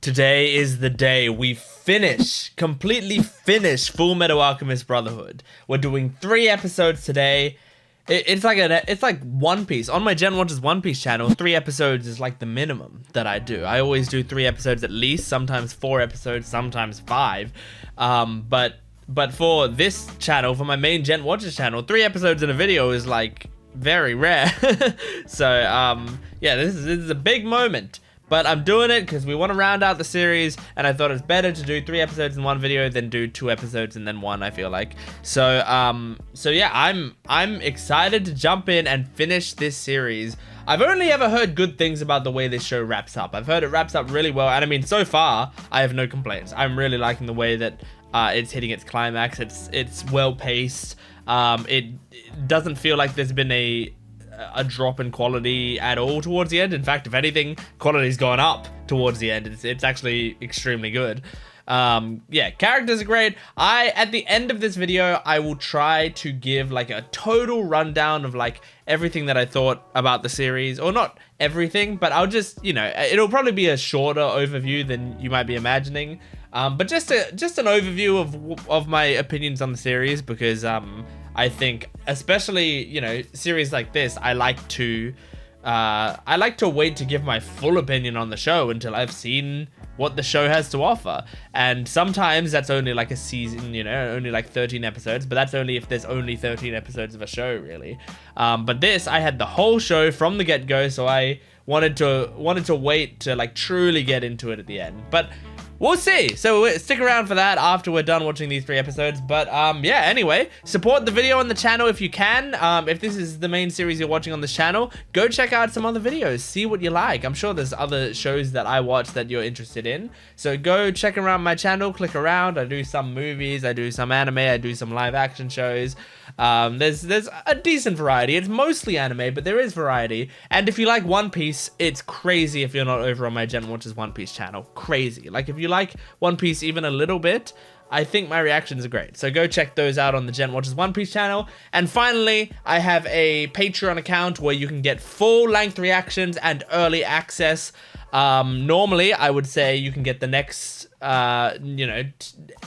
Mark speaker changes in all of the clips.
Speaker 1: Today is the day we completely finish Fullmetal Alchemist Brotherhood. We're doing 3 episodes today. It's like One Piece. On my Gen Watches One Piece channel, 3 episodes is like the minimum that I do. I always do 3 episodes at least, sometimes 4 episodes, sometimes 5. But for this channel, for my main Gen Watches channel, 3 episodes in a video is like very rare. So yeah, this is a big moment. But I'm doing it because we want to round out the series, and I thought it's better to do 3 episodes in one video than do 2 episodes and then 1, I feel like. So yeah, I'm excited to jump in and finish this series. I've only ever heard good things about the way this show wraps up. I've heard it wraps up really well, and I mean, so far, I have no complaints. I'm really liking the way that it's hitting its climax. It's well paced. It doesn't feel like there's been a drop in quality at all towards the end. In fact, if anything, quality's gone up towards the end. It's actually extremely good. Yeah, characters are great. At the end of this video, I will try to give like a total rundown of like everything that I thought about the series, or not everything, but I'll just, you know, it'll probably be a shorter overview than you might be imagining. But just an overview of my opinions on the series, because I think, especially, you know, series like this, I like to wait to give my full opinion on the show until I've seen what the show has to offer. And sometimes that's only like a season, you know, only like 13 episodes, but that's only if there's only 13 episodes of a show, really. But this, I had the whole show from the get-go, so I wanted to wait to like truly get into it at the end. But we'll see. So stick around for that after we're done watching these 3 episodes. But yeah, anyway, support the video on the channel if you can. If this is the main series you're watching on this channel, go check out some other videos. See what you like. I'm sure there's other shows that I watch that you're interested in. So go check around my channel, click around. I do some movies, I do some anime, I do some live action shows. There's a decent variety. It's mostly anime, but there is variety. And if you like One Piece, it's crazy if you're not over on my Gen Watches One Piece channel. Crazy. Like, if you like One Piece even a little bit, I think my reactions are great. So go check those out on the Gen Watches One Piece channel. And finally, I have a Patreon account where you can get full-length reactions and early access. Normally, I would say you can get the next, you know,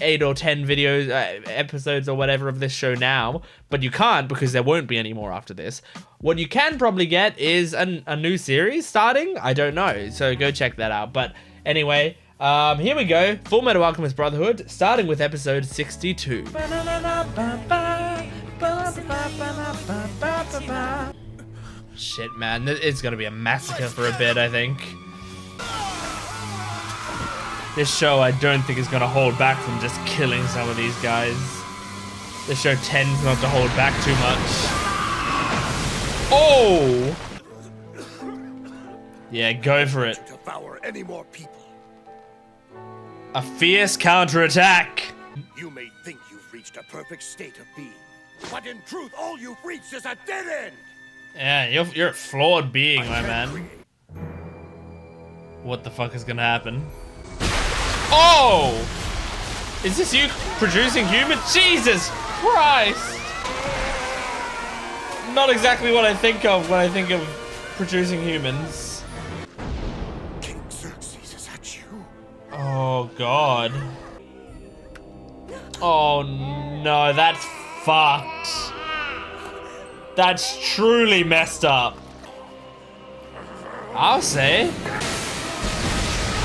Speaker 1: 8 or 10 videos, episodes or whatever of this show now, but you can't because there won't be any more after this. What you can probably get is a new series starting. I don't know, so go check that out. But anyway, here we go. Fullmetal Alchemist Brotherhood, starting with episode 62. Shit, man, it's gonna be a massacre for a bit, I think. This show, I don't think, is gonna hold back from just killing some of these guys. This show tends not to hold back too much. Oh! Yeah, go for it.
Speaker 2: Devour any more people.
Speaker 1: A fierce counterattack.
Speaker 2: You may think you've reached a perfect state of being, but in truth, all you've reached is a dead end.
Speaker 1: Yeah, you're a flawed being, my man. What the fuck is gonna happen? Oh! Is this you producing humans? Jesus Christ! Not exactly what I think of when I think of producing humans.
Speaker 2: King Xerxes, is that you?
Speaker 1: Oh God. Oh no, that's fucked. That's truly messed up. I'll say.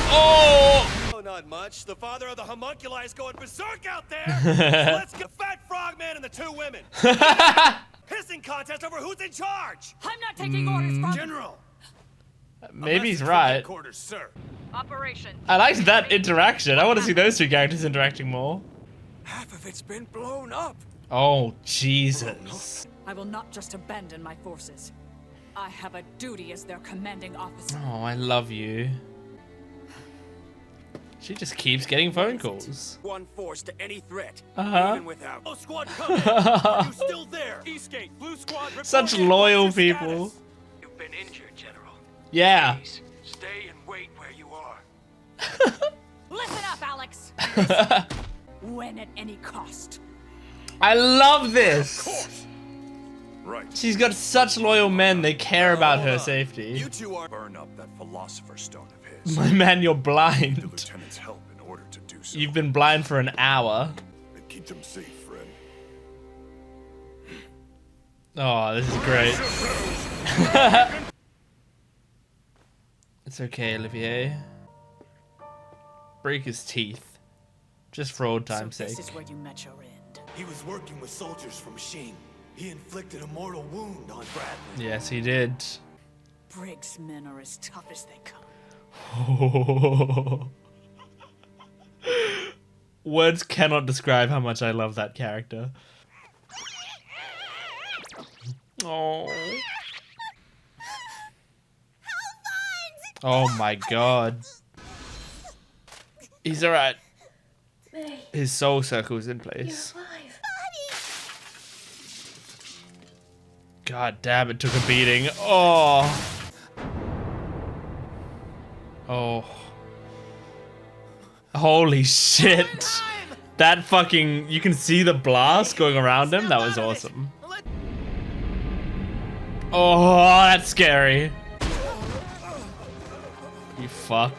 Speaker 1: Oh!
Speaker 2: Not much. The father of the homunculi is going berserk out there. So let's get Fat Frogman and the 2 women. Hissing contest over who's in charge.
Speaker 3: I'm not taking orders from
Speaker 2: General.
Speaker 1: Maybe he's right.
Speaker 2: Quarters, sir.
Speaker 3: Operation.
Speaker 1: I liked that interaction. I want to see those 2 characters interacting more.
Speaker 2: Half of it's been blown up.
Speaker 1: Oh, Jesus.
Speaker 3: I will not just abandon my forces. I have a duty as their commanding officer.
Speaker 1: Oh, I love you. She just keeps getting phone calls.
Speaker 2: One force to any threat.
Speaker 1: Uh-huh.
Speaker 2: Even without. Oh, squad coming. Are you still there? Eastgate, Blue Squad.
Speaker 1: Such loyal people.
Speaker 2: You've been injured, General.
Speaker 1: Yeah.
Speaker 2: Please, stay and wait where you are.
Speaker 3: Listen up, Alex. Win at any cost.
Speaker 1: I love this.
Speaker 2: Right.
Speaker 1: She's got such loyal men, they care about her
Speaker 2: Hold on.
Speaker 1: safety.
Speaker 2: You two are burn up that philosopher's stone of his.
Speaker 1: My man, you're
Speaker 2: The
Speaker 1: blind.
Speaker 2: lieutenant's help in order to do so.
Speaker 1: You've been blind for an hour.
Speaker 2: And keep them safe, friend.
Speaker 1: Oh, this is great. It's okay, Olivier. Break his teeth. Just for old time's
Speaker 3: So
Speaker 1: sake.
Speaker 3: this is where you met your end.
Speaker 4: He was working with soldiers from Shing. He inflicted a mortal wound on Bradley.
Speaker 1: Yes, he did.
Speaker 3: Briggs men are as tough as they come.
Speaker 1: Words cannot describe how much I love that character. Oh. Oh my god. He's alright. His soul circle's in place. God damn, it took a beating. Oh. Oh. Holy shit. That fucking... You can see the blast going around him. That was awesome. Oh, that's scary. You fuck.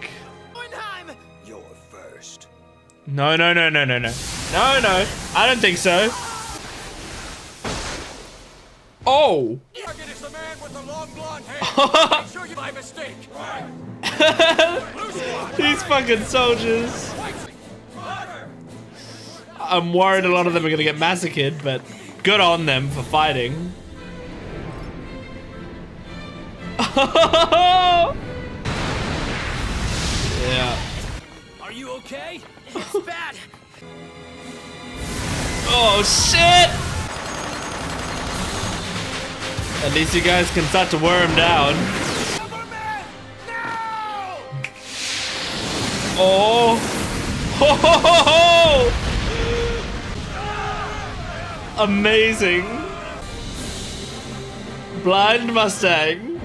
Speaker 4: You're first.
Speaker 1: No, no, no, no, no, no. No, no. I don't think so. Oh.
Speaker 2: Target is the man with the long blonde hair. Make sure you by mistake.
Speaker 1: These fucking soldiers. I'm worried a lot of them are gonna get massacred, but good on them for fighting. Yeah.
Speaker 4: Are you okay? It's bad.
Speaker 1: Oh shit! At least you guys can start to wear him down. Oh! Ho ho ho ho! Amazing! Blind Mustang.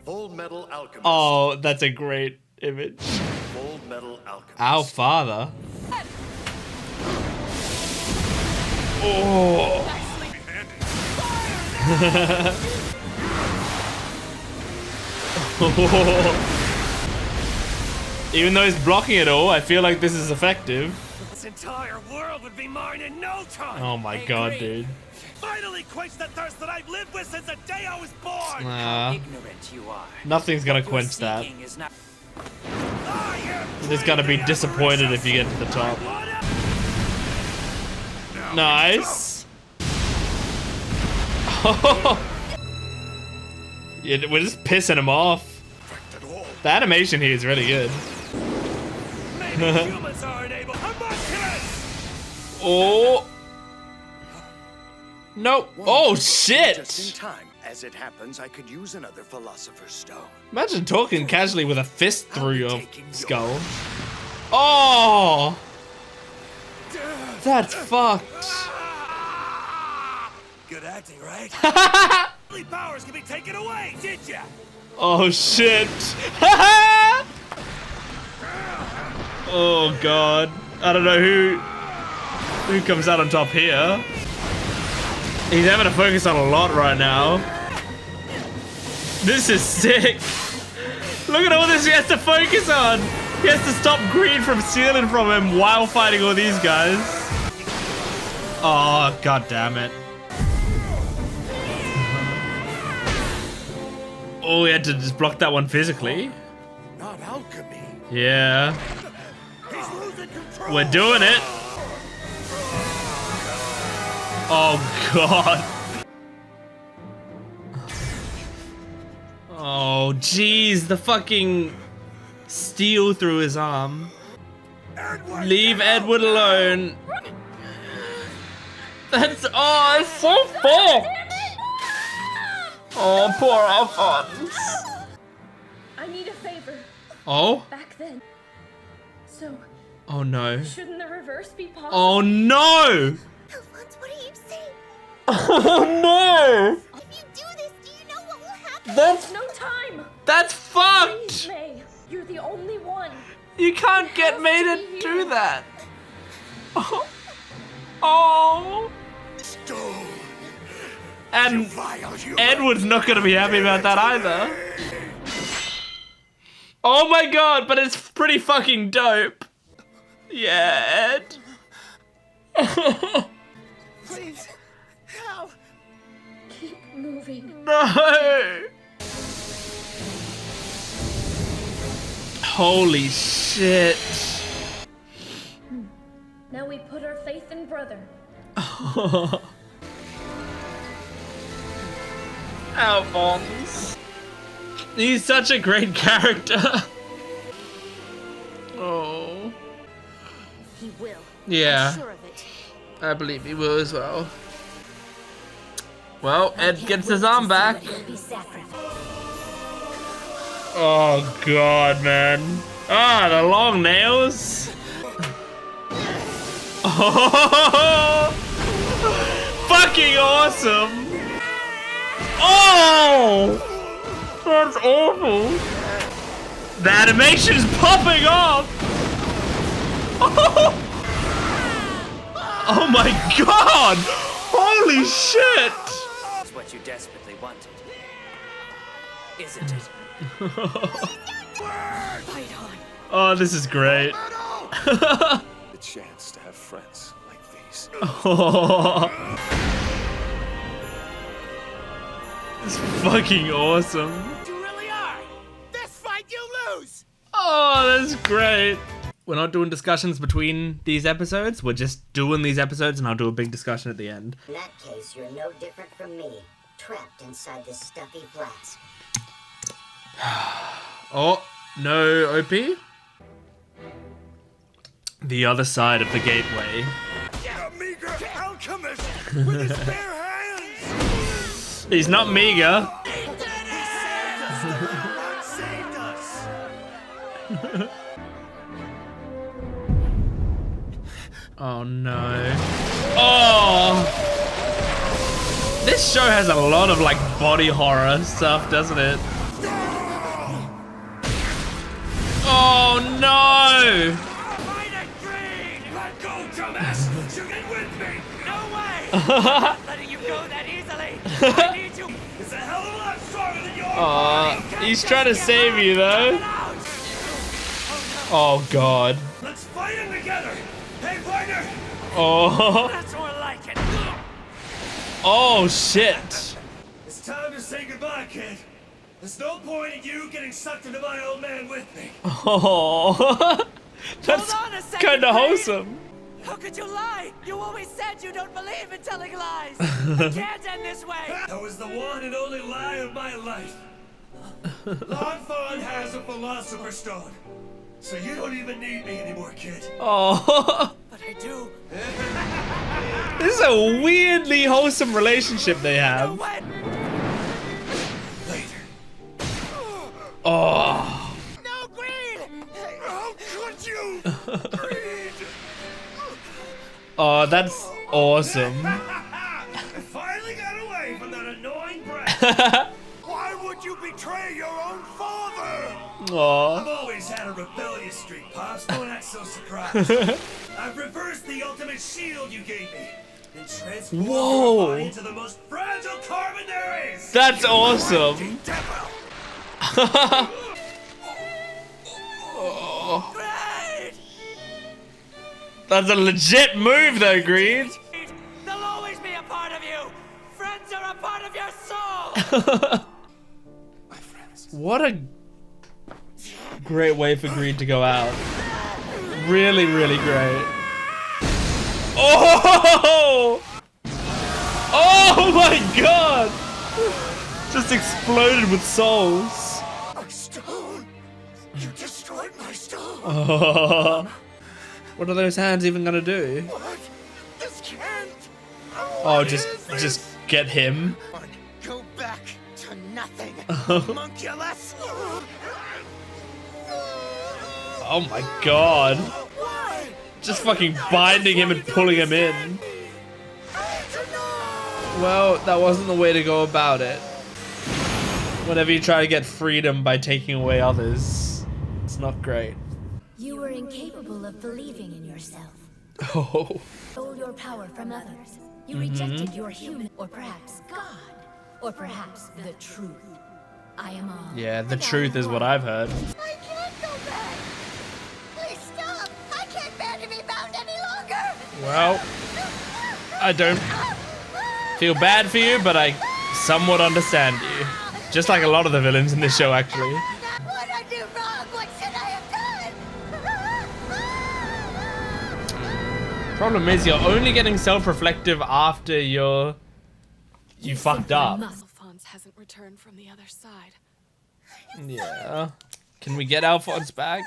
Speaker 2: Fullmetal Alchemist.
Speaker 1: Oh, that's a great image.
Speaker 2: Fullmetal Alchemist.
Speaker 1: Our father. Oh. Even though he's blocking it all, I feel like this is effective.
Speaker 2: This entire world would be mine in no time.
Speaker 1: Oh my god, dude.
Speaker 2: Finally quench the thirst that I've lived with since the day I was born.
Speaker 4: Ignorant you are.
Speaker 1: Nothing's gonna
Speaker 4: What you're
Speaker 1: quench that.
Speaker 4: seeking is not-
Speaker 2: I am
Speaker 1: You're just gonna be disappointed if you get to the top. Nice. Yeah, we're just pissing him off. The animation here is really good.
Speaker 2: Maybe humans aren't able. Homunculus!
Speaker 1: Oh. Nope. Oh
Speaker 4: Just in
Speaker 1: shit.
Speaker 4: time. As it happens, I could use another philosopher's stone.
Speaker 1: Imagine talking casually with a fist through your skull. Oh. That's fucked.
Speaker 2: Good acting, right? Only powers can be taken away, did ya?
Speaker 1: Oh shit. Oh god. I don't know who comes out on top here. He's having to focus on a lot right now. This is sick. Look at all this he has to focus on. He has to stop greed from stealing from him while fighting all these guys. Oh, god damn it. Oh, we had to just block that one physically.
Speaker 4: Not alchemy.
Speaker 1: Yeah.
Speaker 2: He's losing control.
Speaker 1: We're doing it. Oh god. Oh jeez, the fucking steel through his arm.
Speaker 2: Edward,
Speaker 1: Leave
Speaker 2: get out
Speaker 1: Edward
Speaker 2: now.
Speaker 1: alone. That's it's so full. Oh, poor Alphonse.
Speaker 5: I need a favor.
Speaker 1: Oh?
Speaker 5: Back then. So,
Speaker 1: Oh no.
Speaker 5: shouldn't the reverse be possible?
Speaker 1: Oh no!
Speaker 5: Alphonse, what are you saying?
Speaker 1: Oh no!
Speaker 5: If you do this, do you know what will happen?
Speaker 1: That's
Speaker 5: No time!
Speaker 1: that's fucked!
Speaker 5: May, you're the only one.
Speaker 1: You can't get me to do that. Oh. Oh.
Speaker 4: stone.
Speaker 1: And
Speaker 4: Vile human.
Speaker 1: Edward's not gonna be happy about that either. Oh my god, but it's pretty fucking dope. Yeah, Ed.
Speaker 2: Please, help.
Speaker 5: Keep moving.
Speaker 1: No. Holy shit.
Speaker 5: Now we put our faith in brother.
Speaker 1: Alphonse. He's such a great character. Oh.
Speaker 5: He will.
Speaker 1: Yeah.
Speaker 5: I'm sure of it.
Speaker 1: I believe he will as well. Well, Ed
Speaker 5: Can't
Speaker 1: gets
Speaker 5: wait
Speaker 1: his
Speaker 5: to
Speaker 1: arm
Speaker 5: see
Speaker 1: back.
Speaker 5: what will be sacrificed.
Speaker 1: Oh god, man. Ah, the long nails. Oh, fucking awesome. Oh, that's awful. The animation's popping off. Oh, oh my god. Holy shit.
Speaker 2: It's what you desperately wanted, isn't it?
Speaker 3: Fight on.
Speaker 1: Oh, this is great.
Speaker 4: The chance to have friends like these.
Speaker 1: Oh, it's fucking awesome.
Speaker 2: You really are. This fight you lose.
Speaker 1: Oh, that's great. We're not doing discussions between these episodes. We're just doing these episodes, and I'll do a big discussion at the end.
Speaker 6: In that case, you're no different from me, trapped inside this stuffy flask.
Speaker 1: Oh, no, OP? The other side of the gateway.
Speaker 2: A meager alchemist with his bare hands.
Speaker 1: He's not meager.
Speaker 2: Saved us.
Speaker 1: Oh no. Oh! This show has a lot of like body horror stuff, doesn't it? Oh no!
Speaker 2: Fight it, Green. Let go, dumbass. You get with me. No way. Letting you go that easily. I need you. It's a hell of a lot stronger than your body.
Speaker 1: He's trying to save you though. Oh god.
Speaker 2: Let's fight him together. Hey, partner.
Speaker 1: Oh.
Speaker 2: That's more like it.
Speaker 1: Oh shit.
Speaker 2: It's time to say goodbye, kid. There's no point in you getting sucked into my old man with me.
Speaker 1: Oh. That's
Speaker 3: Hold on a second,
Speaker 1: kinda
Speaker 3: Green.
Speaker 1: wholesome.
Speaker 3: How could you lie? You always said you don't believe in telling lies. It can't end this way.
Speaker 2: That was the one and only lie of my life. Alphonse has a philosopher's stone. So you don't even need me anymore, kid.
Speaker 1: Oh.
Speaker 3: But I do.
Speaker 1: This is a weirdly wholesome relationship they
Speaker 3: No
Speaker 1: have.
Speaker 3: way.
Speaker 2: Later.
Speaker 1: Oh.
Speaker 3: No, Green.
Speaker 2: How could you? Greed.
Speaker 1: Oh, that's awesome.
Speaker 2: I finally got away from that annoying brat. Why would you betray your own father?
Speaker 1: Oh.
Speaker 2: I've always had a rebellious streak, Pops. Don't act so surprised. I've reversed the ultimate shield you gave me and transformed
Speaker 1: Whoa.
Speaker 2: your body into the most fragile carbon there is.
Speaker 1: That's awesome.
Speaker 2: Devil.
Speaker 3: Green.
Speaker 1: That's a legit move though, Green.
Speaker 3: They'll always be a part of you. Friends are a part of your soul.
Speaker 2: My friends.
Speaker 1: What a great way for Green to go out. Really, really great. Oh! Oh my god! Just exploded with souls.
Speaker 2: My stone. You destroyed my stone.
Speaker 1: Oh. What are those hands even gonna do?
Speaker 2: What? This can't.
Speaker 1: Oh, just get him.
Speaker 2: Go back to nothing. Homunculus.
Speaker 1: Oh my god.
Speaker 2: Why?
Speaker 1: Just fucking binding him and pulling him in. Well, that wasn't the way to go about it. Whenever you try to get freedom by taking away others, it's not great.
Speaker 5: You were incapable of believing in yourself.
Speaker 1: Oh.
Speaker 5: Stole your power from others. You rejected your human, or perhaps God, or perhaps the truth. I am all.
Speaker 1: Yeah, the truth is what I've heard.
Speaker 3: I can't go back. Please stop. I can't bear to be bound any longer.
Speaker 1: Well, I don't feel bad for you, but I somewhat understand you. Just like a lot of the villains in this show, actually.
Speaker 3: What I do wrong? What should I have done?
Speaker 1: Problem is, you're only getting self-reflective after you fucked up.
Speaker 7: Alphonse hasn't returned from the other side.
Speaker 1: Yeah. Can we get Alphonse back?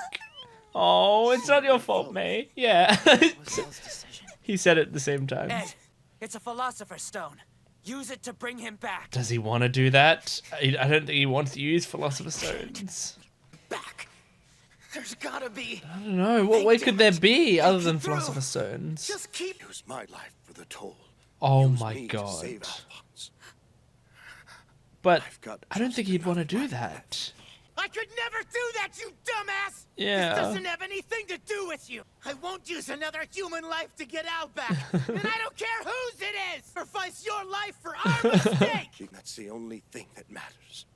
Speaker 1: Oh, it's not your fault, May. Yeah. He said it at the same time.
Speaker 3: Ed, it's a philosopher's stone. Use it to bring him back.
Speaker 1: Does he want to do that? I don't think he wants to use Philosopher's Stones.
Speaker 3: Back. There's gotta be.
Speaker 1: I don't know. What way could there be other than Philosopher's Stones?
Speaker 4: Just keep. Use my life for the toll.
Speaker 1: Oh
Speaker 4: Use
Speaker 1: my
Speaker 4: me to
Speaker 1: god.
Speaker 4: save Alphonse.
Speaker 1: But
Speaker 4: I've got
Speaker 1: I don't think
Speaker 4: just
Speaker 1: he'd want to
Speaker 4: enough
Speaker 1: do
Speaker 4: life
Speaker 1: that.
Speaker 3: I could never do that, you dumbass!
Speaker 1: Yeah.
Speaker 3: This doesn't have anything to do with you. I won't use another human life to get Al back. And I don't care whose it is! Sacrifice your life for our mistake!
Speaker 4: That's the only thing that matters.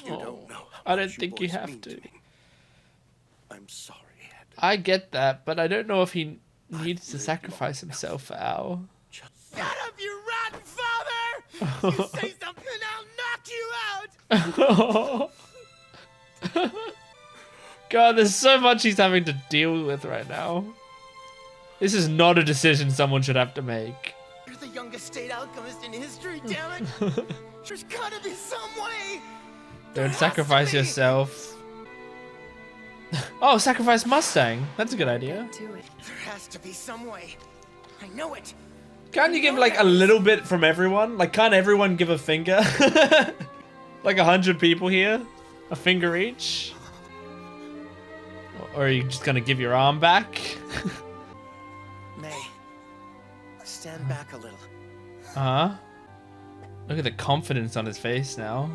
Speaker 4: You don't know how
Speaker 1: I don't
Speaker 4: much
Speaker 1: think you
Speaker 4: boys
Speaker 1: have
Speaker 4: mean
Speaker 1: to.
Speaker 4: me. I'm sorry, Ed.
Speaker 1: I get that, but I don't know if he needs to sacrifice himself for Al.
Speaker 3: Shut up, you rotten father! You say something, I'll knock you out!
Speaker 1: God, there's so much he's having to deal with right now. This is not a decision someone should have to make.
Speaker 3: You're the youngest state alchemist in history, damn it! There's gotta be some way!
Speaker 1: Don't sacrifice yourself. Oh, sacrifice Mustang. That's a good idea.
Speaker 7: Do it.
Speaker 3: There has to be some way. I know it.
Speaker 1: Can't you give like a little bit from everyone? Like, can't everyone give a finger? Like 100 people here? A finger each? Or are you just gonna give your arm back?
Speaker 3: May, stand back a little.
Speaker 1: Uh-huh. Look at the confidence on his face now.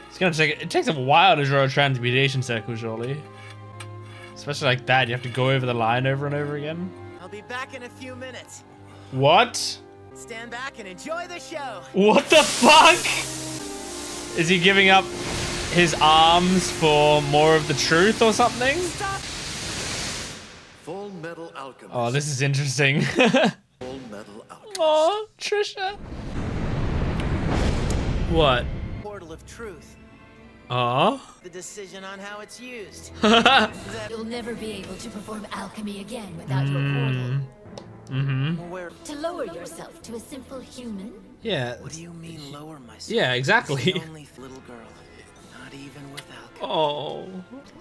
Speaker 1: It's gonna take, it takes a while to draw a transmutation circle, surely. Especially like that, you have to go over the line over and over again.
Speaker 3: I'll be back in a few minutes.
Speaker 1: What?
Speaker 3: Stand back and enjoy the show.
Speaker 1: What the fuck? Is he giving up his arms for more of the truth or something?
Speaker 3: Stop.
Speaker 4: Fullmetal Alchemist.
Speaker 1: Oh, this is interesting.
Speaker 4: Fullmetal Alchemist.
Speaker 1: Oh, Trisha. What?
Speaker 3: Portal of truth.
Speaker 1: Oh?
Speaker 3: The decision on how it's used.
Speaker 5: You'll never be able to perform alchemy again without your portal.
Speaker 3: Where?
Speaker 5: To lower yourself to a simple human?
Speaker 1: Yeah.
Speaker 3: What do you mean lower myself?
Speaker 1: Yeah, exactly.
Speaker 3: The only little girl. Not even with alchemy.
Speaker 1: Oh.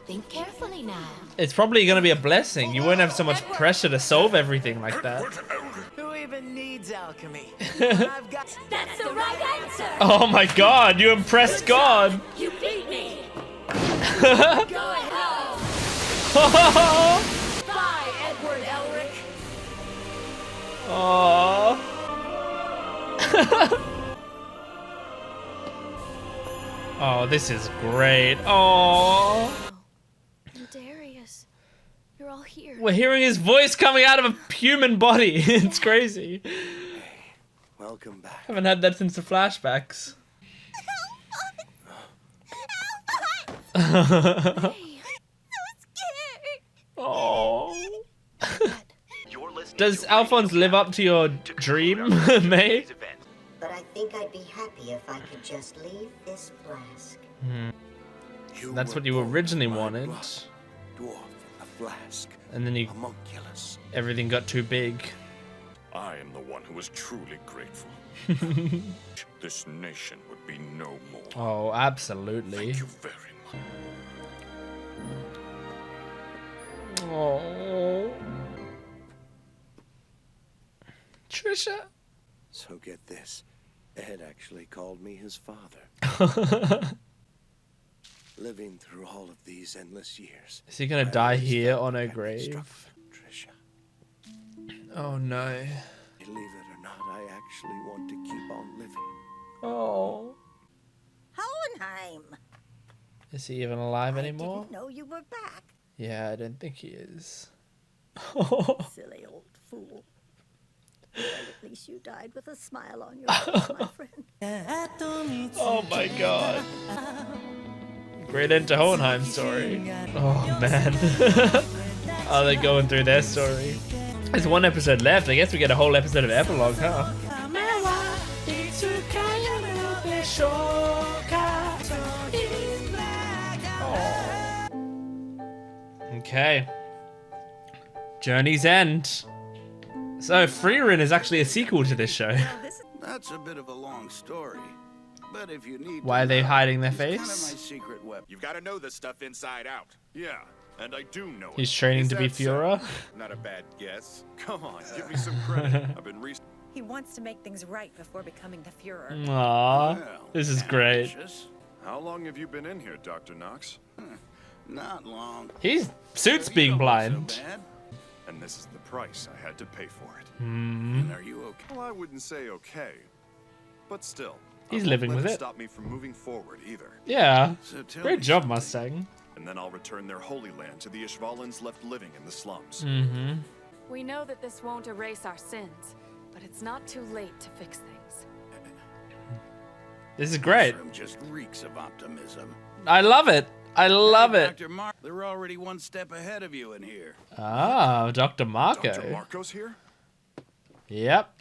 Speaker 5: Think carefully now.
Speaker 1: It's probably gonna be a blessing. You won't have so much pressure to solve everything like that.
Speaker 3: Who even needs alchemy? I've got.
Speaker 5: That's the right answer!
Speaker 1: Oh my god, you impressed God!
Speaker 5: You beat me! Go home! Bye, Edward Elric!
Speaker 1: Oh. Oh, this is great. Oh.
Speaker 7: Darius, you're all here.
Speaker 1: We're hearing his voice coming out of a human body. It's crazy.
Speaker 4: Welcome back.
Speaker 1: Haven't had that since the flashbacks. Oh. Does Alphonse live up to your dream, May?
Speaker 6: But I think I'd be happy if I could just leave this flask.
Speaker 1: That's
Speaker 4: were
Speaker 1: what you
Speaker 4: born
Speaker 1: originally
Speaker 4: of my
Speaker 1: wanted.
Speaker 4: blood, Dwarf in the flask.
Speaker 1: And then
Speaker 4: A homunculus.
Speaker 1: everything got too big.
Speaker 8: I am the one who is truly grateful. This nation would be no more.
Speaker 1: Oh, absolutely.
Speaker 8: Thank you very much.
Speaker 1: Oh. Trisha.
Speaker 4: So get this. Ed actually called me his father. Living through all of these endless years.
Speaker 1: Is he gonna
Speaker 4: I
Speaker 1: die
Speaker 4: always
Speaker 1: here
Speaker 4: felt
Speaker 1: on her
Speaker 4: I'd been struck
Speaker 1: grave?
Speaker 4: with Trisha.
Speaker 1: Oh no.
Speaker 4: Believe it or not, I actually want to keep on living.
Speaker 1: Oh.
Speaker 9: Hohenheim.
Speaker 1: Is he even alive
Speaker 9: I
Speaker 1: anymore?
Speaker 9: didn't know you were back,
Speaker 1: Yeah, I don't think he is.
Speaker 9: silly old fool. At least you died with a smile on your face, my friend.
Speaker 1: Oh my god. Great end to Hohenheim story. Oh man. Are they going through their story? There's one episode left. I guess we get a whole episode of epilogue, huh? Okay. Journey's End. So, Freerin is actually a sequel to this show.
Speaker 10: That's a bit of a long story. But if you need
Speaker 1: Why are they hiding their
Speaker 10: it's kind of
Speaker 1: face?
Speaker 10: my secret weapon.
Speaker 8: You've got to know this stuff inside out. Yeah, and I do know
Speaker 1: He's
Speaker 8: it.
Speaker 1: training
Speaker 8: Is
Speaker 1: to be
Speaker 8: that so?
Speaker 1: Führer.
Speaker 8: Not a bad guess. Come on, give me some credit. I've been
Speaker 11: He wants to make things right before becoming the Führer.
Speaker 1: Aww,
Speaker 10: Well,
Speaker 1: this is great.
Speaker 10: ambitious.
Speaker 8: How long have you been in here, Dr. Knox?
Speaker 10: Not long.
Speaker 1: His suit's
Speaker 10: You
Speaker 1: being
Speaker 10: don't look
Speaker 1: blind.
Speaker 10: So bad.
Speaker 8: And this is the price I had to pay for it.
Speaker 10: And are you okay?
Speaker 8: Well, I wouldn't say okay, but still.
Speaker 1: He's
Speaker 8: I won't
Speaker 1: living
Speaker 8: let
Speaker 1: with it.
Speaker 8: Stop me from moving forward either.
Speaker 1: Yeah.
Speaker 10: So tell
Speaker 1: Great
Speaker 10: me
Speaker 1: job,
Speaker 10: something.
Speaker 1: Mustang.
Speaker 8: And then I'll return their holy land to the Ishvalans left living in the slums.
Speaker 1: Mm-hmm.
Speaker 7: We know that this won't erase our sins, but it's not too late to fix things.
Speaker 1: This is great.
Speaker 10: This room just reeks of optimism.
Speaker 1: I love it. I love
Speaker 10: Hey,
Speaker 1: it.
Speaker 10: Dr. Mark, they're already one step ahead of you in here.
Speaker 1: Ah, Dr.
Speaker 8: Dr.
Speaker 1: Marco.
Speaker 8: Marco's here?
Speaker 1: Yep.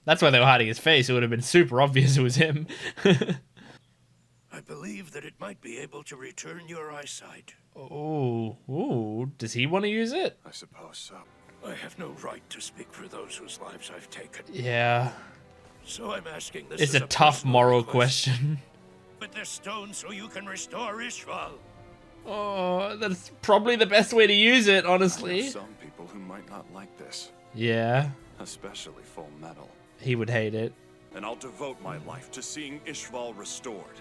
Speaker 1: That's why they were hiding his face. It would have been super obvious it was him.
Speaker 4: I believe that it might be able to return your eyesight.
Speaker 1: Ooh. Does he want to use it?
Speaker 8: I suppose so.
Speaker 4: I have no right to speak for those whose lives I've taken.
Speaker 1: Yeah.
Speaker 4: So I'm asking this
Speaker 1: It's
Speaker 4: as
Speaker 1: a tough
Speaker 4: personal
Speaker 1: moral
Speaker 4: request.
Speaker 1: question.
Speaker 4: With this stone so you can restore Ishval.
Speaker 1: Oh, that's probably the best way to use it,
Speaker 8: I know
Speaker 1: honestly.
Speaker 8: some people who might not like this,
Speaker 1: Yeah.
Speaker 8: especially Fullmetal.
Speaker 1: He would hate it.
Speaker 8: And I'll devote my life to seeing Ishval restored.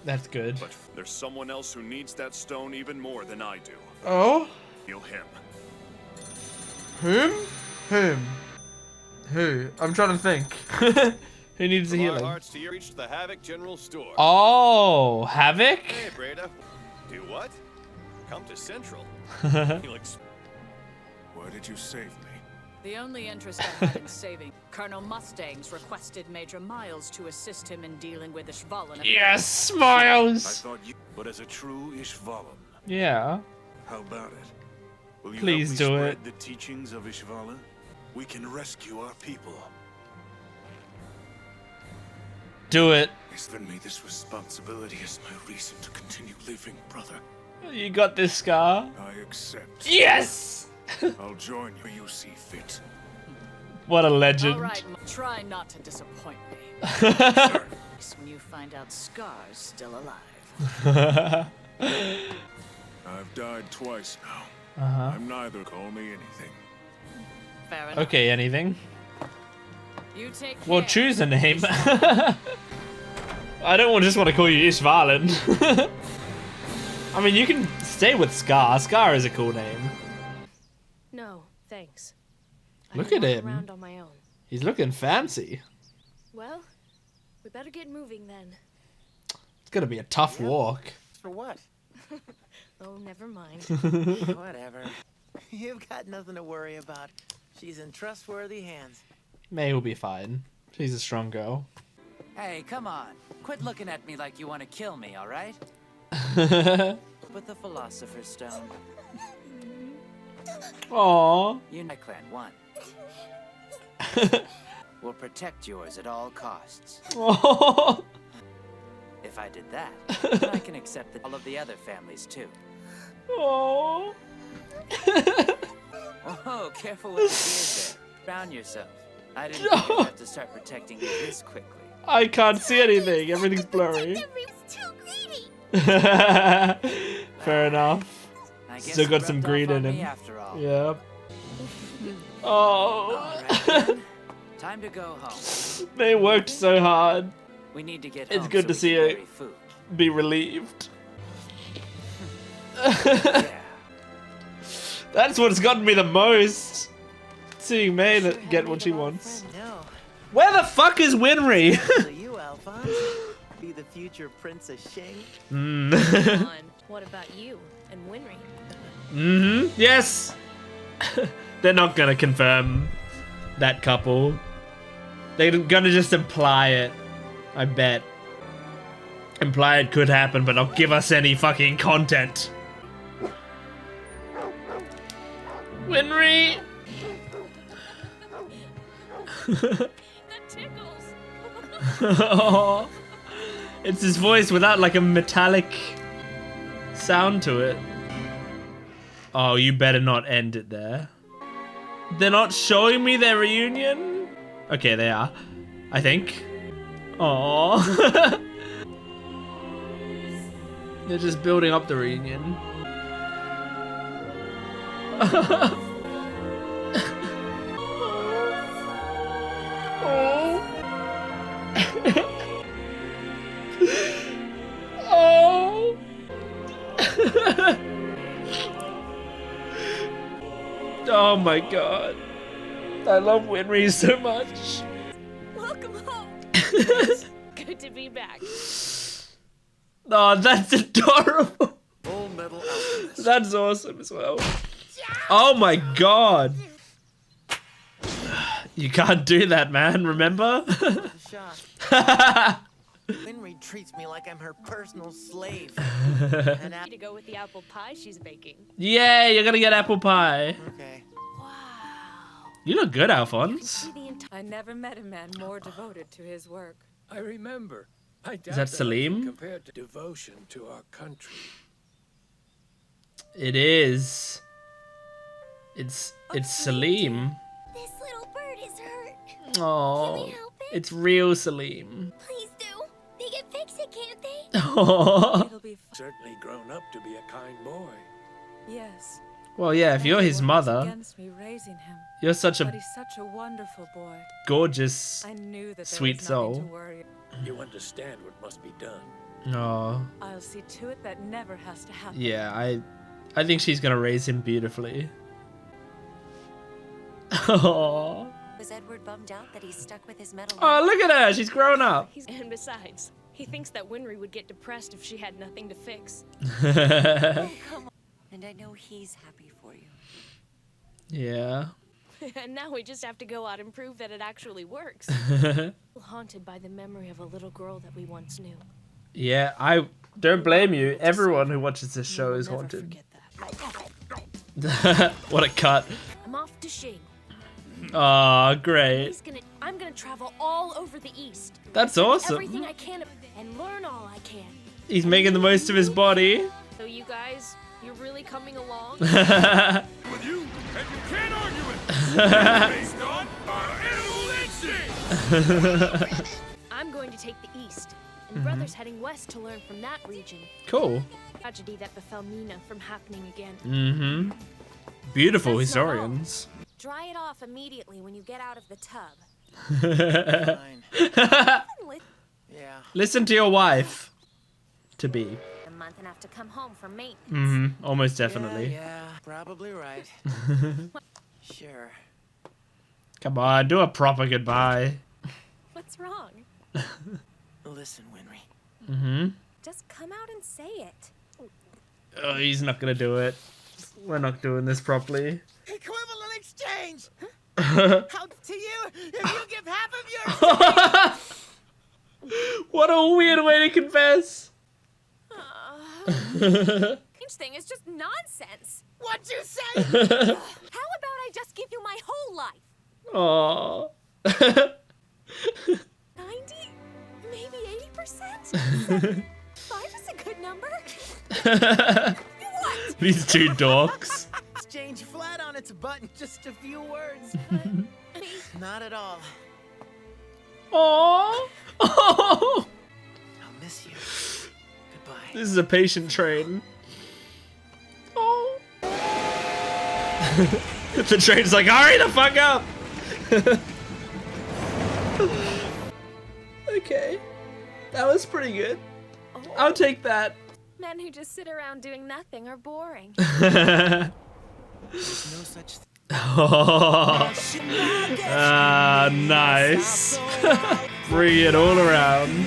Speaker 1: That's good.
Speaker 8: But there's someone else who needs that stone even more than I do.
Speaker 1: Oh?
Speaker 8: Heal him.
Speaker 1: Whom? Who? I'm trying to think. Who needs a healing?
Speaker 12: hearts to reach the Havoc General Store.
Speaker 1: Oh, Havoc?
Speaker 12: Hey, Breda. Do what? Come to Central. He looks.
Speaker 8: Why did you save me?
Speaker 11: The only interest I had in saving Colonel Mustang's requested Major Miles to assist him in dealing with Ishvalan.
Speaker 1: Yes,
Speaker 4: I
Speaker 1: Miles!
Speaker 4: thought you, but as a true Ishvalan,
Speaker 1: Yeah.
Speaker 4: how about it? Will you
Speaker 1: Please
Speaker 4: help me
Speaker 1: do
Speaker 4: spread
Speaker 1: it.
Speaker 4: the teachings of Ishvala? We can rescue our people.
Speaker 1: Do it.
Speaker 4: Extend me this responsibility as my reason to continue living, brother.
Speaker 1: You got this, Scar.
Speaker 4: I accept.
Speaker 1: Yes!
Speaker 4: I'll join you where you see fit.
Speaker 1: What a legend.
Speaker 11: All right, try not to disappoint me. When you find out Scar's still alive.
Speaker 4: I've died twice now. I'm neither. Call me anything.
Speaker 11: Fair enough.
Speaker 1: Okay, anything?
Speaker 11: You take
Speaker 1: Well,
Speaker 11: care.
Speaker 1: choose a name. I don't just want to call you Ishvalan. I mean, you can stay with Scar. Scar is a cool name.
Speaker 7: No, thanks.
Speaker 1: Look
Speaker 7: can
Speaker 1: at
Speaker 7: walk
Speaker 1: him.
Speaker 7: around on my own.
Speaker 1: He's looking fancy.
Speaker 7: Well, we better get moving then.
Speaker 1: It's gonna be a tough walk.
Speaker 3: For what?
Speaker 7: Oh, never mind.
Speaker 3: Whatever. You've got nothing to worry about. She's in trustworthy hands.
Speaker 1: May will be fine. She's a strong girl.
Speaker 3: Hey, come on. Quit looking at me like you want to kill me, all right? With the Philosopher's Stone.
Speaker 1: Aww.
Speaker 3: Unite Clan 1. Will protect yours at all costs. If I did that, then I can accept all of the other families too.
Speaker 1: Aww.
Speaker 3: Oh, careful with the ears there. Drown yourself. I didn't think I'd have to start protecting you this quickly.
Speaker 1: I can't see anything. Everything's blurry.
Speaker 9: Too greedy.
Speaker 1: Fair enough.
Speaker 3: I guess
Speaker 1: Still
Speaker 3: it
Speaker 1: got some
Speaker 3: rubbed
Speaker 1: greed
Speaker 3: off
Speaker 1: in
Speaker 3: on me
Speaker 1: him.
Speaker 3: After all.
Speaker 1: Yep.
Speaker 3: All
Speaker 1: Oh.
Speaker 3: right, then. Time to go home.
Speaker 1: They worked so hard.
Speaker 3: We need to get
Speaker 1: It's
Speaker 3: home
Speaker 1: good
Speaker 3: so
Speaker 1: to
Speaker 3: we
Speaker 1: see
Speaker 3: can
Speaker 1: it.
Speaker 3: bury food.
Speaker 1: Be relieved.
Speaker 3: Yeah.
Speaker 1: That's what's gotten me the most. Seeing May get what she wants.
Speaker 3: No.
Speaker 1: Where the fuck is Winry?
Speaker 3: So you, Alphonse, be the future Princess Shing.
Speaker 7: Come on. What about you and Winry?
Speaker 1: Yes. They're not gonna confirm that couple. They're gonna just imply it. I bet. Imply it could happen, but not give us any fucking content. Winry!
Speaker 7: That tickles.
Speaker 1: Oh, it's his voice without like a metallic sound to it. Oh, you better not end it there. They're not showing me their reunion? Okay, they are. I think. Oh. They're just building up the reunion. Oh. Oh my god. I love Winry so much.
Speaker 7: Welcome home. Good to be back.
Speaker 1: Oh, that's adorable.
Speaker 10: Fullmetal Alchemist.
Speaker 1: That's awesome as well. Oh my god. You can't do that, man, remember?
Speaker 3: Winry treats me like I'm her personal slave.
Speaker 7: And to go with the apple pie she's baking.
Speaker 1: Yeah, you're gonna get apple pie.
Speaker 3: Okay.
Speaker 7: Wow.
Speaker 1: You look good, Alphonse.
Speaker 7: I never met a man more devoted to his work.
Speaker 13: I remember. I doubt
Speaker 1: Is that Salim?
Speaker 13: compared to devotion to our country.
Speaker 1: It is. It's Salim.
Speaker 9: This little bird is hurt.
Speaker 1: Oh,
Speaker 9: Can we help it?
Speaker 1: it's real Salim.
Speaker 9: Please do. They can fix it, can't they?
Speaker 1: Oh.
Speaker 7: It'll be
Speaker 13: Certainly grown up to be a kind boy.
Speaker 7: Yes.
Speaker 1: Well, yeah, if you're his mother,
Speaker 7: Against me raising him.
Speaker 1: you're such
Speaker 7: But
Speaker 1: a
Speaker 7: he's such a wonderful boy.
Speaker 1: gorgeous,
Speaker 7: I knew that there
Speaker 1: sweet
Speaker 7: was nothing
Speaker 1: soul.
Speaker 7: to worry.
Speaker 13: You understand what must be done.
Speaker 1: Oh,
Speaker 7: I'll see to it that never has to happen.
Speaker 1: yeah, I think she's gonna raise him beautifully. Oh,
Speaker 5: Was Edward bummed out that he's stuck with his metal?
Speaker 1: oh, look at her, she's grown up.
Speaker 7: And besides, he thinks that Winry would get depressed if she had nothing to fix.
Speaker 5: Oh, come on. And I know he's happy for you.
Speaker 1: Yeah.
Speaker 7: And now we just have to go out and prove that it actually works. Haunted by the memory of a little girl that we once knew.
Speaker 1: Yeah, I don't blame you. Everyone who watches this show is
Speaker 7: Never
Speaker 1: haunted.
Speaker 7: forget that.
Speaker 1: What a cut.
Speaker 7: I'm off to Shing.
Speaker 1: Aw, great.
Speaker 7: I'm gonna travel all over the East.
Speaker 1: That's awesome.
Speaker 7: Everything I can and learn all I can.
Speaker 1: He's making the most of his body.
Speaker 7: So you guys, you're really coming along?
Speaker 8: With you, and you can't argue it. Based on our animal instinct.
Speaker 7: I'm going to take the East, and Brother's heading west to learn from that region.
Speaker 1: Cool.
Speaker 7: Tragedy that befell Nina from happening again.
Speaker 1: Mm-hmm. Beautiful
Speaker 7: That's not all.
Speaker 1: historians.
Speaker 5: Dry it off immediately when you get out of the tub.
Speaker 3: Yeah.
Speaker 1: Listen to your wife. To be.
Speaker 5: A month and have to come home for maintenance.
Speaker 1: Mm-hmm. Almost definitely.
Speaker 3: Yeah, probably right. Sure.
Speaker 1: Come on, do a proper goodbye.
Speaker 5: What's wrong?
Speaker 3: Listen, Winry.
Speaker 1: Mm-hmm.
Speaker 5: Just come out and say it.
Speaker 1: Oh, he's not gonna do it. We're not doing this properly.
Speaker 3: Equivalent exchange. How to you if you give half of yours.
Speaker 1: What a weird way to confess.
Speaker 5: This thing is just nonsense.
Speaker 3: What'd you say?
Speaker 5: How about I just give you my whole life?
Speaker 1: Aww.
Speaker 5: 90? Maybe 80%? 5 is a good number. What?
Speaker 1: These two dorks.
Speaker 3: Exchange flat on its butt in just a few words. Not at all.
Speaker 1: Aww. Oh.
Speaker 3: I'll miss you. Goodbye.
Speaker 1: This is a patient train. Oh. The train's like, hurry the fuck up. Okay. That was pretty good. I'll take that.
Speaker 7: Men who just sit around doing nothing are boring.
Speaker 3: There's no such thing.
Speaker 1: Oh. Ah, nice. Bring it all around.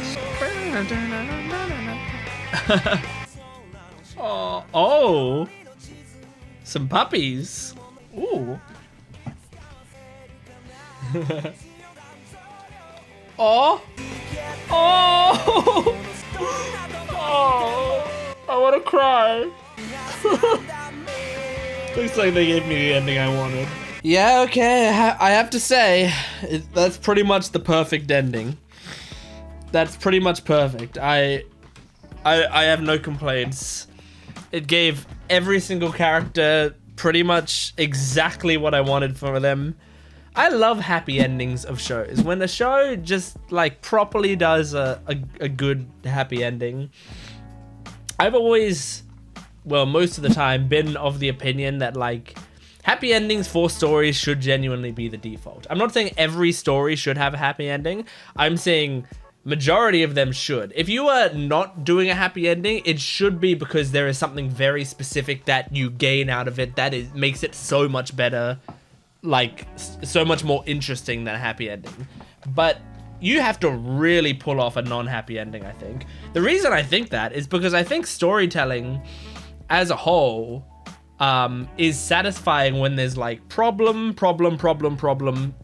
Speaker 1: Oh, oh. Some puppies. Ooh. Oh! Oh! Oh! I want to cry. Looks like they gave me the ending I wanted. Yeah, okay, I have to say, that's pretty much the perfect ending. That's pretty much perfect. I have no complaints. It gave every single character pretty much exactly what I wanted for them. I love happy endings of shows. When a show just like properly does a good happy ending. I've always, well, most of the time been of the opinion that like happy endings for stories should genuinely be the default. I'm not saying every story should have a happy ending. I'm saying majority of them should. If you are not doing a happy ending, it should be because there is something very specific that you gain out of it that makes it so much better, like so much more interesting than a happy ending. But you have to really pull off a non-happy ending, I think. The reason I think that is because I think storytelling as a whole is satisfying when there's like problem,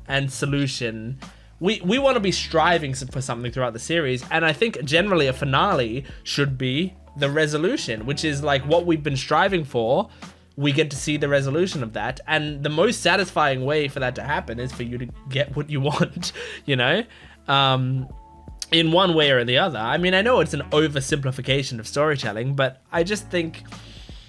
Speaker 1: and solution. We want to be striving for something throughout the series, and I think generally a finale should be the resolution, which is like what we've been striving for. We get to see the resolution of that, and the most satisfying way for that to happen is for you to get what you want, you know, in one way or the other. I mean, I know it's an oversimplification of storytelling, but I just think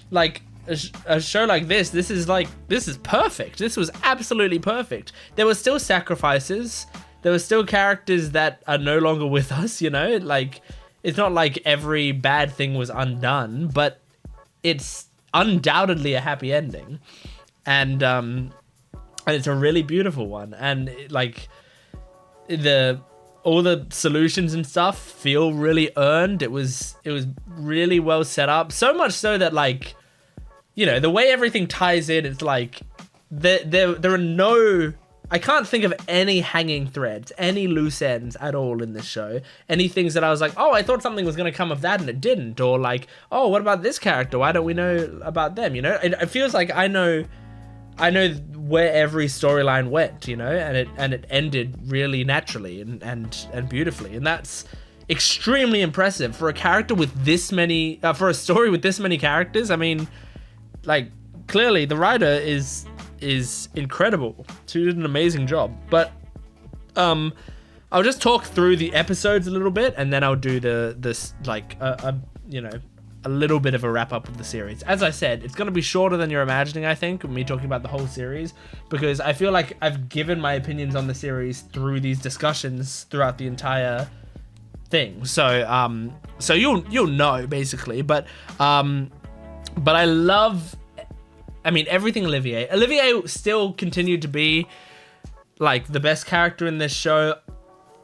Speaker 1: like a show like this is perfect. This was absolutely perfect. There were still sacrifices. There were still characters that are no longer with us, you know, like it's not like every bad thing was undone, but it's undoubtedly a happy ending, and it's a really beautiful one, and like all the solutions and stuff feel really earned. It was really well set up, so much so that like, you know, the way everything ties in, it's like there are no, I can't think of any hanging threads, any loose ends at all in this show. Any things that I was like, oh, I thought something was going to come of that and it didn't. Or like, oh, what about this character? Why don't we know about them? You know, it feels like I know where every storyline went, you know, and it ended really naturally and beautifully. And that's extremely impressive for a character with this many, for a story with this many characters. I mean, like, clearly the writer is incredible. She did an amazing job. But I'll just talk through the episodes a little bit, and then I'll do this like you know, a little bit of a wrap up of the series. As I said, it's going to be shorter than you're imagining, I think, me talking about the whole series, because I feel like I've given my opinions on the series through these discussions throughout the entire thing. So so you'll know basically, but I love, I mean, everything Olivier. Olivier still continued to be like the best character in this show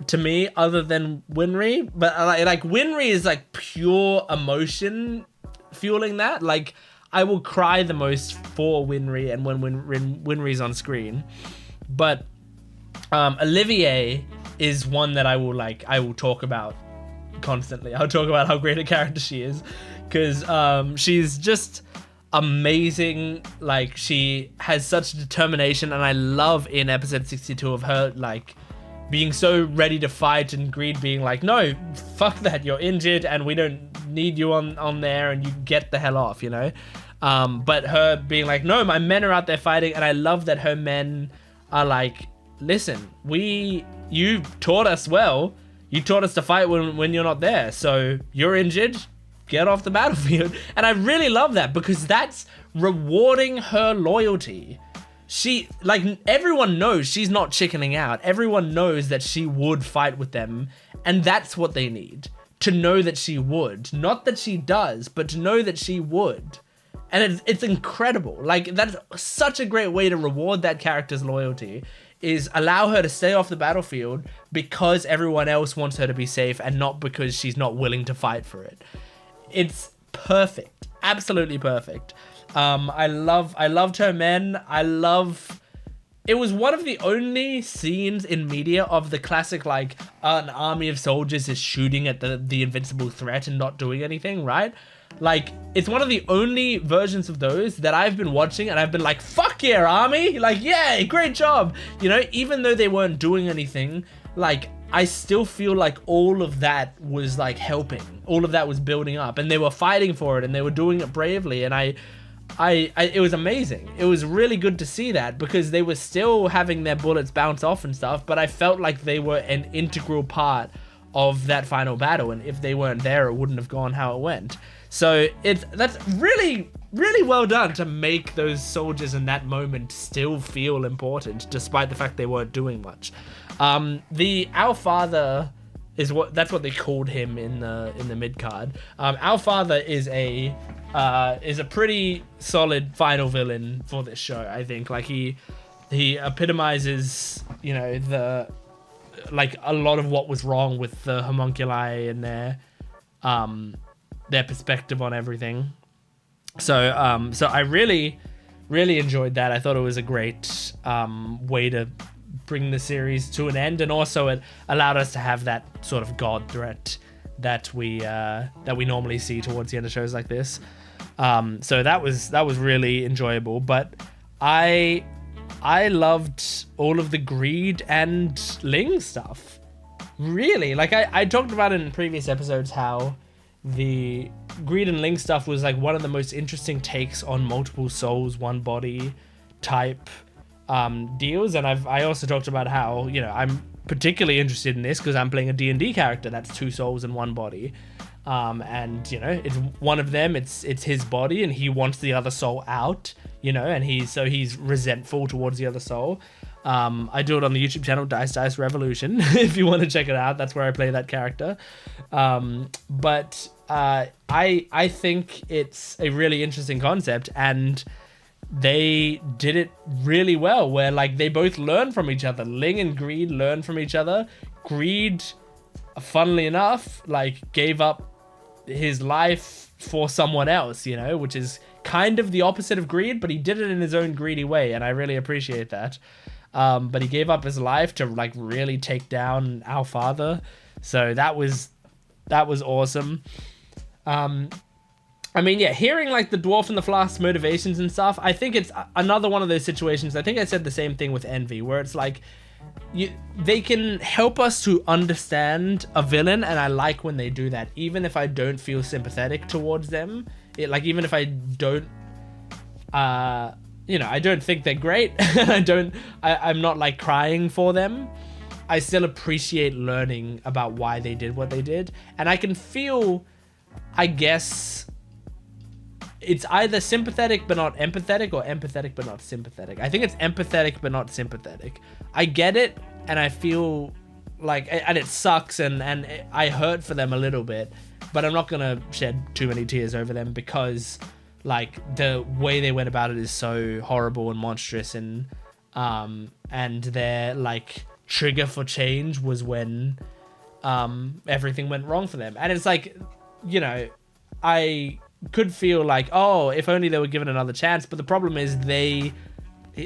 Speaker 1: to me, other than Winry. But like Winry is like pure emotion fueling that. Like I will cry the most for Winry and when Winry's on screen. But Olivier is one that I will talk about constantly. I'll talk about how great a character she is, because she's just amazing. Like, she has such determination, and I love in episode 62 of her like being so ready to fight, and Greed being like, no, fuck that, you're injured and we don't need you on there, and you get the hell off, you know. But her being like, no, my men are out there fighting. And I love that her men are like, listen, you taught us well, you taught us to fight when you're not there, so you're injured, get off the battlefield. And I really love that, because that's rewarding her loyalty. She, like, everyone knows she's not chickening out. Everyone knows that she would fight with them, and that's what they need. To know that she would. Not that she does, but to know that she would. And it's incredible. Like, that's such a great way to reward that character's loyalty, is allow her to stay off the battlefield because everyone else wants her to be safe, and not because she's not willing to fight for it. It's perfect. Absolutely perfect. I loved her men. It was one of the only scenes in media of the classic, like, an army of soldiers is shooting at the invincible threat and not doing anything, right? Like, it's one of the only versions of those that I've been watching, and I've been like, fuck yeah, army! Like, yay, great job! You know, even though they weren't doing anything, like, I still feel like all of that was like helping, all of that was building up, and they were fighting for it and they were doing it bravely, and I it was amazing. It was really good to see that, because they were still having their bullets bounce off and stuff, but I felt like they were an integral part of that final battle, and if they weren't there, it wouldn't have gone how it went. So that's really, really well done to make those soldiers in that moment still feel important, despite the fact they weren't doing much. Our Father is that's what they called him in the mid card. Our Father is a pretty solid final villain for this show, I think. Like he epitomizes, you know, like a lot of what was wrong with the homunculi and their perspective on everything. So I really, really enjoyed that. I thought it was a great way to bring the series to an end, and also it allowed us to have that sort of god threat that we normally see towards the end of shows like this. So that was really enjoyable. But I loved all of the Greed and Ling stuff. Really, like I talked about in previous episodes how the Greed and Ling stuff was like one of the most interesting takes on multiple souls, one body type deals. And I also talked about how, you know, I'm particularly interested in this because I'm playing a D&D character that's two souls in one body. And, you know, it's one of them, it's his body, and he wants the other soul out, you know, and he's resentful towards the other soul. I do it on the YouTube channel Dice Revolution if you want to check it out. That's where I play that character. But I think it's a really interesting concept, and they did it really well, where like they both learn from each other. Ling and Greed learn from each other. Greed, funnily enough, like gave up his life for someone else, you know, which is kind of the opposite of Greed, but he did it in his own greedy way, and I really appreciate that. But he gave up his life to like really take down our Father, so that was awesome. I mean, yeah, hearing like the Dwarf and the Flask's motivations and stuff, I think it's another one of those situations. I think I said the same thing with Envy, where it's like they can help us to understand a villain, and I like when they do that, even if I don't feel sympathetic towards them. Even if I don't, you know, I don't think they're great, and I'm not like crying for them, I still appreciate learning about why they did what they did, and I can feel, I guess, it's either sympathetic but not empathetic, or empathetic but not sympathetic. I think it's empathetic but not sympathetic. I get it, and I feel like, and it sucks, and I hurt for them a little bit, but I'm not gonna shed too many tears over them, because like the way they went about it is so horrible and monstrous, and their like trigger for change was when everything went wrong for them. And it's like, you know, I could feel like, oh, if only they were given another chance, but the problem is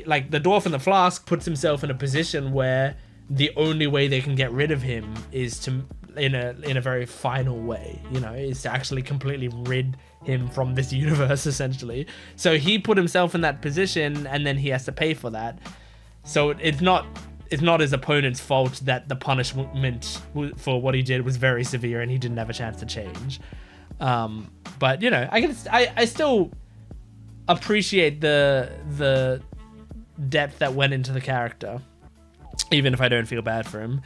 Speaker 1: like the Dwarf and the Flask puts himself in a position where the only way they can get rid of him is to in a very final way, you know, is to actually completely rid him from this universe, essentially. So he put himself in that position, and then he has to pay for that. So it's not his opponent's fault that the punishment for what he did was very severe and he didn't have a chance to change. But you know, I still appreciate the depth that went into the character, even if I don't feel bad for him.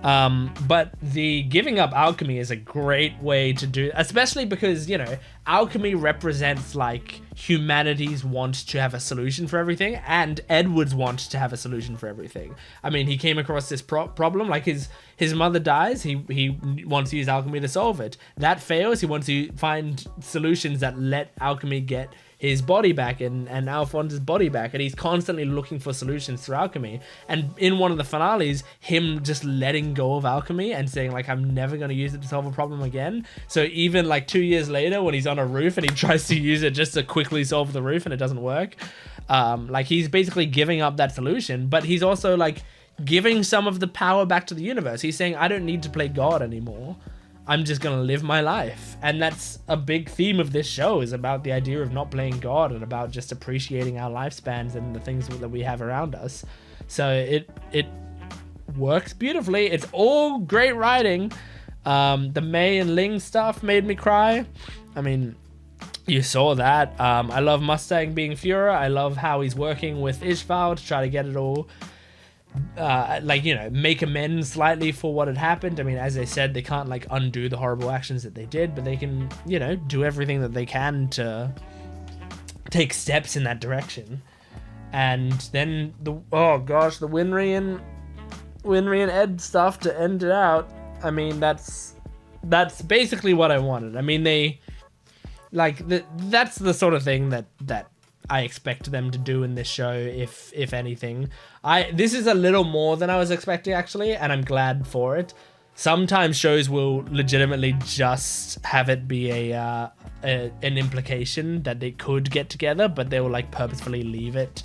Speaker 1: But the giving up alchemy is a great way to do, especially because, you know, alchemy represents like humanity's want to have a solution for everything, and Edward's want to have a solution for everything. I mean, he came across this problem, like his mother dies, he wants to use alchemy to solve it. That fails, he wants to find solutions that let alchemy get his body back and Alphonse's body back, and he's constantly looking for solutions through alchemy. And in one of the finales, him just letting go of alchemy and saying like, I'm never going to use it to solve a problem again. So even like 2 years later, when he's on a roof and he tries to use it just to quickly solve the roof and it doesn't work, like he's basically giving up that solution, but he's also like giving some of the power back to the universe. He's saying, I don't need to play God anymore, I'm just gonna live my life. And that's a big theme of this show, is about the idea of not playing God and about just appreciating our lifespans and the things that we have around us. So it works beautifully. It's all great writing. The Mei and Ling stuff made me cry. I mean, you saw that. I love Mustang being Führer. I love how he's working with Ishval to try to get it all, like, you know, make amends slightly for what had happened. I mean, as they said, they can't, like, undo the horrible actions that they did, but they can, you know, do everything that they can to take steps in that direction. And then the Winry and Ed stuff to end it out. I mean, that's basically what I wanted. I mean, they that's the sort of thing that I expect them to do in this show, if anything. This is a little more than I was expecting, actually, and I'm glad for it. Sometimes shows will legitimately just have it be an implication that they could get together, but they will, like, purposefully leave it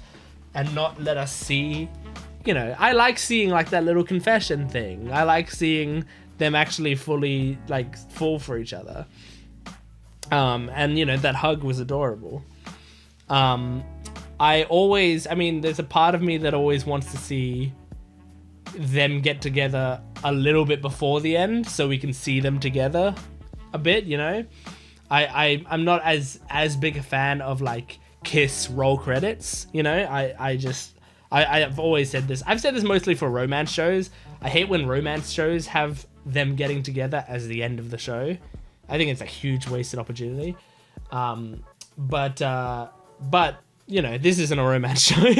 Speaker 1: and not let us see. You know, I like seeing, like, that little confession thing. I like seeing them actually fully, like, fall for each other. And, you know, that hug was adorable. I mean, there's a part of me that always wants to see them get together a little bit before the end so we can see them together a bit, you know? I'm not as big a fan of, like, kiss roll credits, you know? I've always said this. I've said this mostly for romance shows. I hate when romance shows have them getting together as the end of the show. I think it's a huge wasted opportunity. But you know, this isn't a romance show,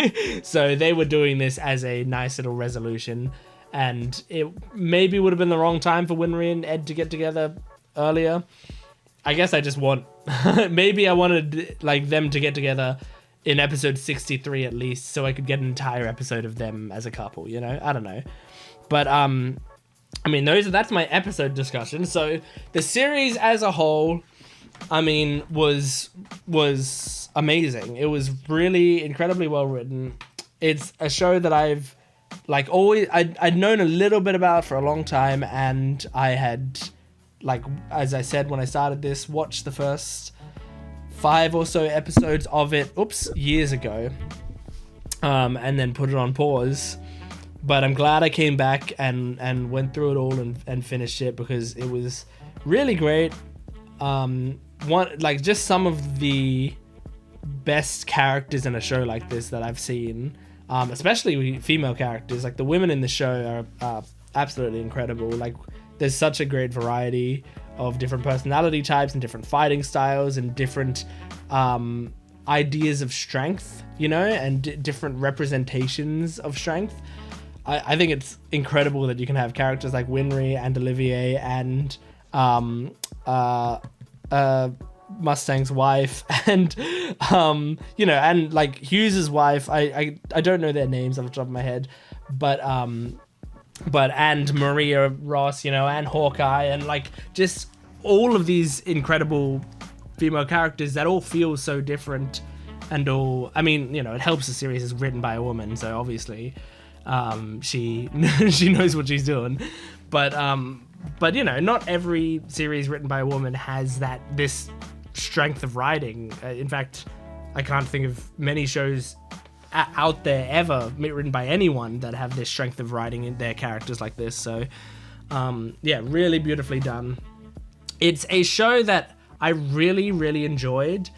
Speaker 1: so they were doing this as a nice little resolution, and it maybe would have been the wrong time for Winry and Ed to get together earlier. I guess I just want, maybe I wanted, like, them to get together in episode 63 at least, so I could get an entire episode of them as a couple, you know? I don't know. But, I mean, that's my episode discussion. So the series as a whole, I mean, was amazing. It was really incredibly well written. It's a show that I've, like, I'd known a little bit about for a long time, and I had, like, as I said when I started this, watched the first 5 or so episodes of it, years ago, and then put it on pause. But I'm glad I came back and went through it all and finished it, because it was really great. Just some of the best characters in a show like this that I've seen, especially female characters. Like, the women in the show are absolutely incredible. Like, there's such a great variety of different personality types and different fighting styles and different ideas of strength, you know, and different representations of strength. I think it's incredible that you can have characters like Winry and Olivier and Mustang's wife and you know, and, like, Hughes's wife. I don't know their names off the top of my head, but and Maria Ross, you know, and Hawkeye, and, like, just all of these incredible female characters that all feel so different, and all, I mean, you know, it helps the series is written by a woman, so obviously she knows what she's doing, but you know, not every series written by a woman has this strength of writing. In fact, I can't think of many shows out there ever written by anyone that have this strength of writing in their characters like this. So yeah, really beautifully done. It's a show that I really, really enjoyed.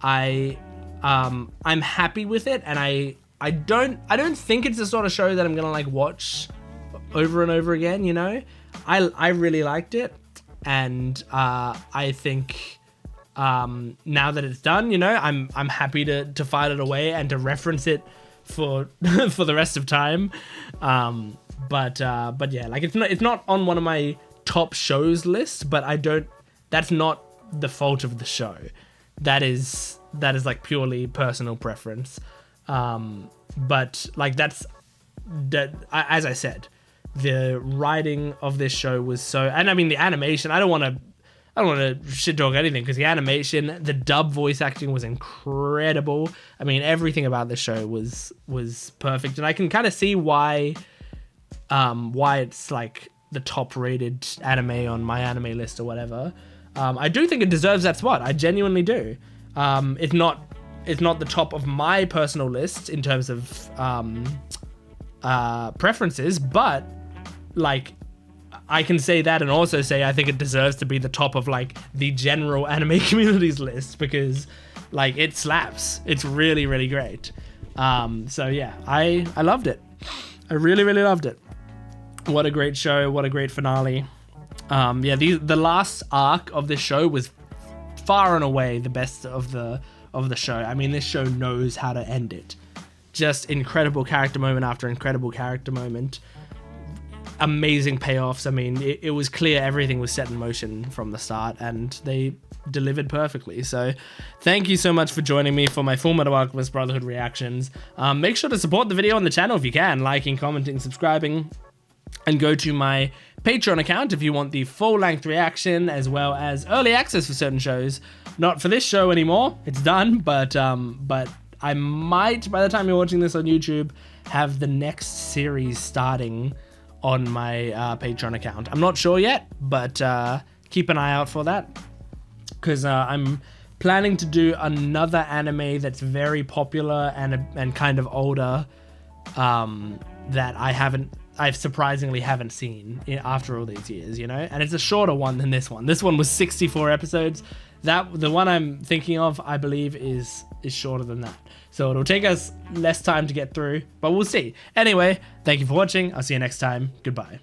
Speaker 1: I'm happy with it, and I don't think it's the sort of show that I'm gonna, like, watch over and over again, you know? I really liked it, and I think now that it's done, you know, I'm happy to file it away and to reference it for for the rest of time. But yeah, like, it's not on one of my top shows list, but that's not the fault of the show. That is like purely personal preference. But, like, as I said, the writing of this show was so, and I mean, the animation, I don't want to shit talk anything, because the animation, the dub voice acting was incredible. I mean, everything about the show was perfect, and I can kind of see why it's, like, the top rated anime on my anime list or whatever. I do think it deserves that spot. I genuinely do. It's not the top of my personal list in terms of preferences, but like, I can say that and also say I think it deserves to be the top of like the general anime community's list, because like it slaps. It's really, really great. So yeah, I loved it. I really, really loved it. What a great show. What a great finale. Yeah, the last arc of this show was far and away the best of the show. I mean, this show knows how to end it. Just incredible character moment after incredible character moment. Amazing payoffs. I mean, it was clear everything was set in motion from the start, and they delivered perfectly. So thank you so much for joining me for my Fullmetal Alchemist Brotherhood reactions. Make sure to support the video on the channel if you can, liking, commenting, subscribing, and go to my Patreon account if you want the full-length reaction as well as early access for certain shows. Not for this show anymore, it's done, but I might, by the time you're watching this on YouTube, have the next series starting on my Patreon account. I'm not sure yet, but keep an eye out for that, because I'm planning to do another anime that's very popular and kind of older, that I surprisingly haven't seen after all these years, you know? And it's a shorter one than this one. This one was 64 episodes. The one I'm thinking of, I believe, is shorter than that. So it'll take us less time to get through, but we'll see. Anyway, thank you for watching. I'll see you next time. Goodbye.